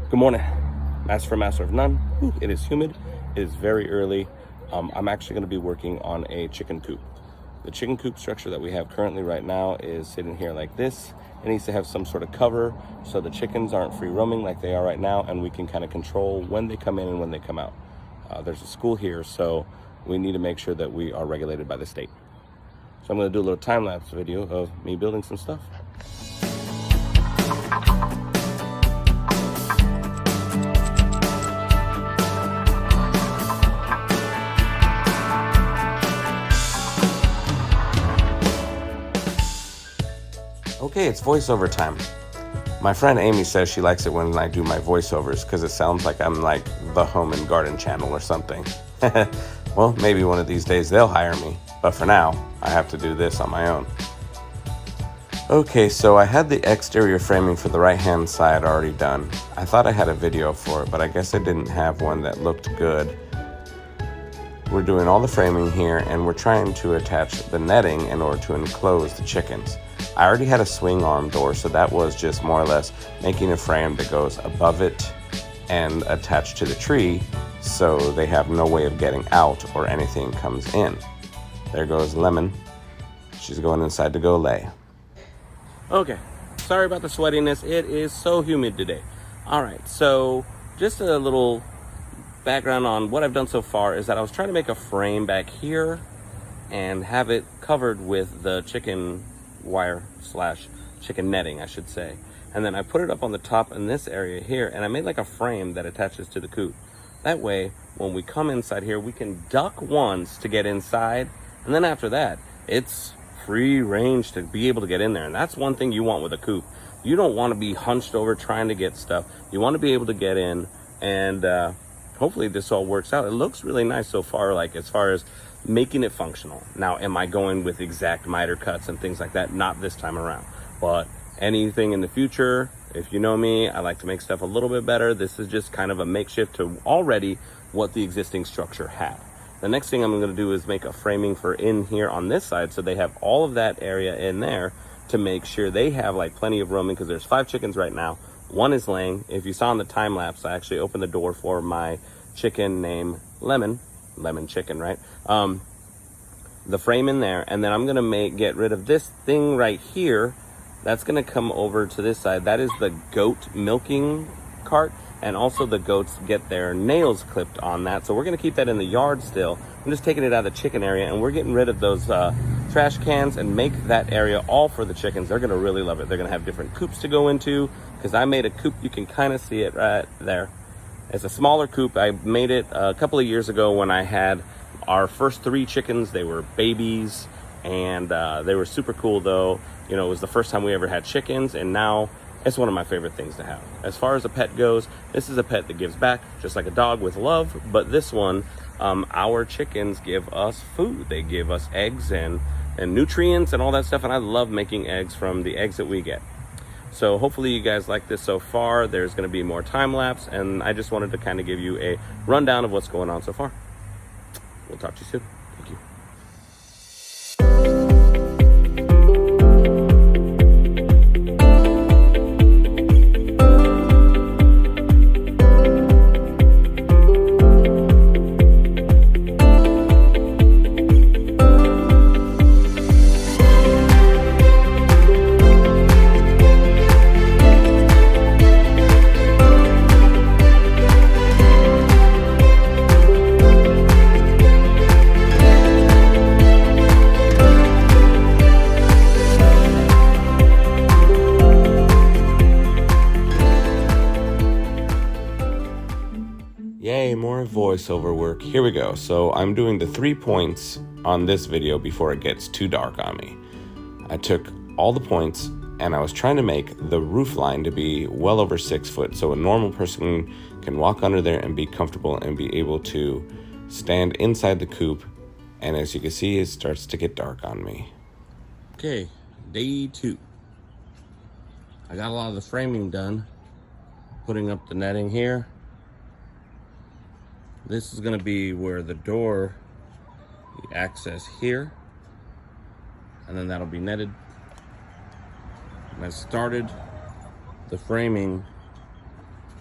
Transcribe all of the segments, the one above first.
Good morning, master of none. It is humid, it is very early. I'm actually gonna be working on a chicken coop. The chicken coop structure that we have currently right now is sitting here like this. It needs to have some sort of cover so the chickens aren't free roaming like they are right now, and we can kind of control when they come in and when they come out. There's a school here, so we need to make sure that we are regulated by the state. So I'm gonna do a little time-lapse video of me building some stuff. Okay, it's voiceover time. My friend Amy says she likes it when I do my voiceovers because it sounds like I'm like the Home and Garden channel or something. Well, maybe one of these days they'll hire me, but for now, I have to do this on my own. Okay, so I had the exterior framing for the right-hand side already done. I thought I had a video for it, but I guess I didn't have one that looked good. We're doing all the framing here, and we're trying to attach the netting in order to enclose the chickens. I already had a swing arm door, so that was just more or less making a frame that goes above it and attached to the tree so they have no way of getting out or anything comes in. There goes Lemon. She's going inside to go lay. Okay, sorry about the sweatiness. It is so humid today. All right, so just a little background on what I've done so far is that I was trying to make a frame back here and have it covered with the chicken wire / chicken netting, I should say. And then I put it up on the top in this area here, and I made like a frame that attaches to the coop. That way, when we come inside here, we can duck once to get inside, and then after that, it's free range to be able to get in there. And that's one thing you want with a coop. You don't want to be hunched over trying to get stuff. You want to be able to get in, and hopefully this all works out. It looks really nice so far, like as far as making it functional. Now, am I going with exact miter cuts and things like that? Not this time around, but anything in the future, if you know me, I like to make stuff a little bit better. This is just kind of a makeshift to already what the existing structure had. The next thing I'm going to do is make a framing for in here on this side, so they have all of that area in there to make sure they have like plenty of roaming, because there's 5 chickens right now. One is laying. If you saw in the time lapse, I actually opened the door for my chicken named Lemon chicken, right? The frame in there, and then I'm gonna get rid of this thing right here. That's gonna come over to this side. That is the goat milking cart, and also the goats get their nails clipped on that. So we're gonna keep that in the yard still. I'm just taking it out of the chicken area, and we're getting rid of those trash cans and make that area all for the chickens. They're gonna really love it. They're gonna have different coops to go into, because I made a coop. You can kind of see it right there. It's a smaller coop. I made it a couple of years ago when I had our first 3 chickens. They were babies, and they were super cool though. You know, it was the first time we ever had chickens, and now it's one of my favorite things to have. As far as a pet goes, this is a pet that gives back, just like a dog with love, but this one, our chickens give us food. They give us eggs and nutrients and all that stuff, and I love making eggs from the eggs that we get. So hopefully you guys like this so far. There's going to be more time lapse, and I just wanted to kind of give you a rundown of what's going on so far. We'll talk to you soon. Thank you. Yay, more voiceover work. Here we go. So I'm doing the 3 points on this video before it gets too dark on me. I took all the points, and I was trying to make the roof line to be well over 6 foot, so a normal person can walk under there and be comfortable and be able to stand inside the coop. And as you can see, it starts to get dark on me. Okay, day 2. I got a lot of the framing done, putting up the netting here. This is going to be where the door, the access here, and then that'll be netted. And I started the framing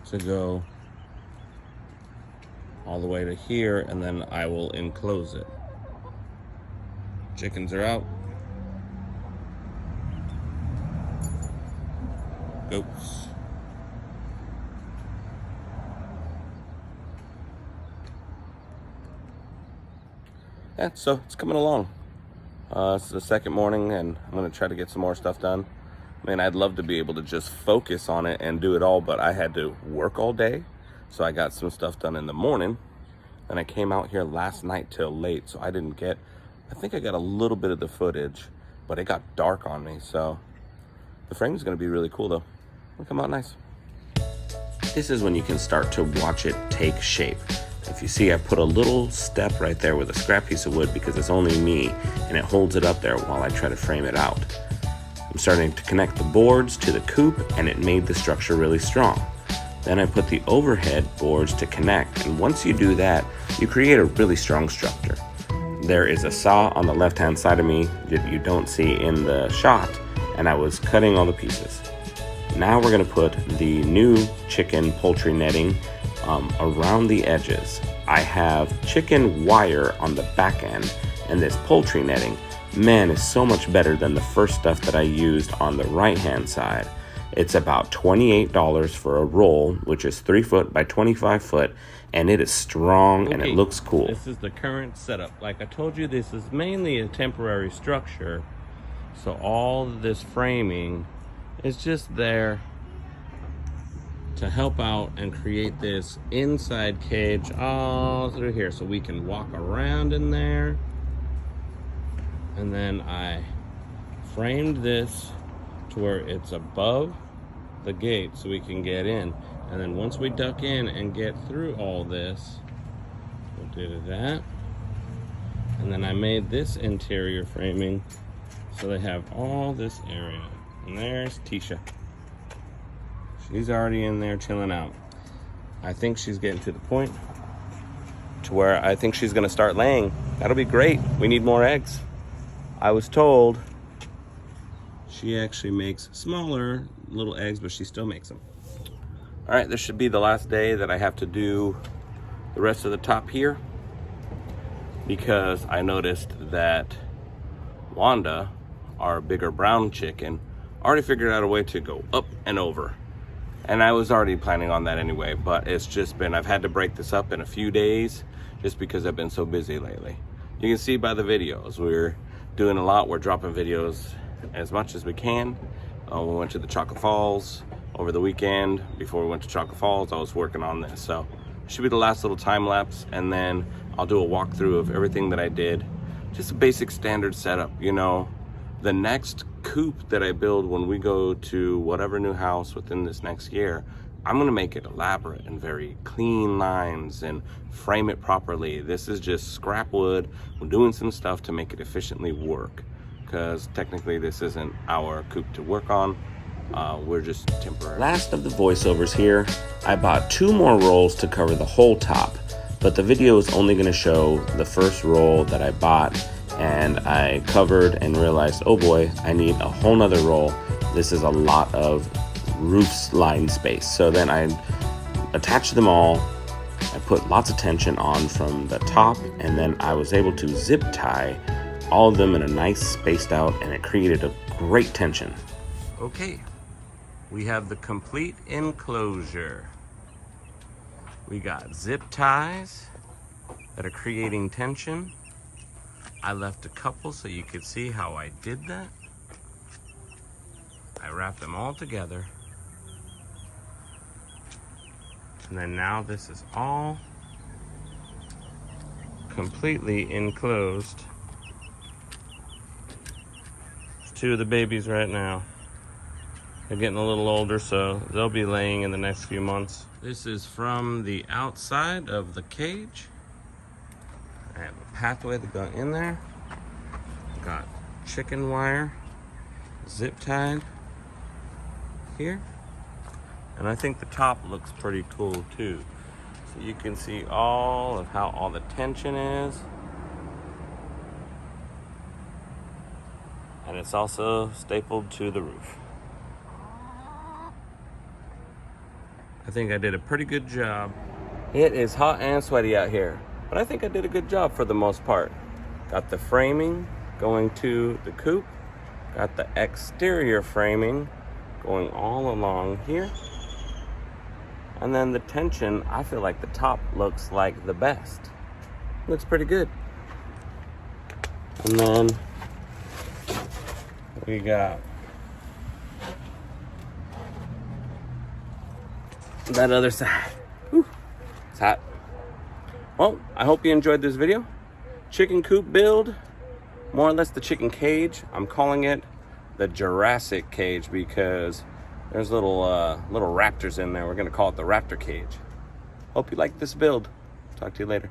to go all the way to here, and then I will enclose it. Chickens are out. Goats. Yeah, so it's coming along. It's the second morning, and I'm gonna try to get some more stuff done. Man, I'd love to be able to just focus on it and do it all, but I had to work all day. So I got some stuff done in the morning, and I came out here last night till late, so I think I got a little bit of the footage, but it got dark on me, so the frame is gonna be really cool though. It'll come out nice. This is when you can start to watch it take shape. If you see, I put a little step right there with a scrap piece of wood because it's only me, and it holds it up there while I try to frame it out. I'm starting to connect the boards to the coop, and it made the structure really strong. Then I put the overhead boards to connect, and once you do that, you create a really strong structure. There is a saw on the left-hand side of me that you don't see in the shot, and I was cutting all the pieces. Now we're gonna put the new chicken poultry netting around the edges. I have chicken wire on the back end, and this poultry netting, man, is so much better than the first stuff that I used on the right-hand side. It's about $28 for a roll, which is 3 foot by 25 foot, and it is strong and it looks cool. This is the current setup. Like I told you, this is mainly a temporary structure, so all this framing is just there to help out and create this inside cage all through here so we can walk around in there. And then I framed this to where it's above the gate so we can get in. And then once we duck in and get through all this, we'll do that. And then I made this interior framing so they have all this area. And there's Tisha. She's already in there chilling out. I think she's getting to the point to where I think she's gonna start laying. That'll be great. We need more eggs. I was told she actually makes smaller little eggs, but she still makes them. All right, this should be the last day that I have to do the rest of the top here, because I noticed that Wanda, our bigger brown chicken, already figured out a way to go up and over. And I was already planning on that anyway, but it's just been, I've had to break this up in a few days just because I've been so busy lately. You can see by the videos, we're doing a lot. We're dropping videos as much as we can. We went to the Chocolate Falls over the weekend. Before we went to Chocolate Falls, I was working on this. So it should be the last little time lapse, and then I'll do a walkthrough of everything that I did. Just a basic standard setup, you know. The next coop that I build when we go to whatever new house within this next year, I'm gonna make it elaborate and very clean lines and frame it properly. This is just scrap wood. We're doing some stuff to make it efficiently work, because technically this isn't our coop to work on. We're just temporary. Last of the voiceovers here. I bought 2 more rolls to cover the whole top, but the video is only gonna show the first roll that I bought, and I covered and realized, oh boy, I need a whole nother roll. This is a lot of roof line space. So then I attached them all. I put lots of tension on from the top, and then I was able to zip tie all of them in a nice spaced out, and it created a great tension. Okay, we have the complete enclosure. We got zip ties that are creating tension. I left a couple so you could see how I did that. I wrapped them all together. And then now this is all completely enclosed. There's 2 of the babies right now. They're getting a little older, so they'll be laying in the next few months. This is from the outside of the cage. I have a pathway to go in there. Got chicken wire zip tied here. And I think the top looks pretty cool too. So you can see all of how all the tension is. And it's also stapled to the roof. I think I did a pretty good job. It is hot and sweaty out here, but I think I did a good job for the most part. Got the framing going to the coop. Got the exterior framing going all along here. And then the tension, I feel like the top looks like the best. Looks pretty good. And then we got that other side. Whew, it's hot. Well, I hope you enjoyed this video. Chicken coop build, more or less the chicken cage. I'm calling it the Jurassic cage because there's little raptors in there. We're gonna call it the Raptor cage. Hope you like this build. Talk to you later.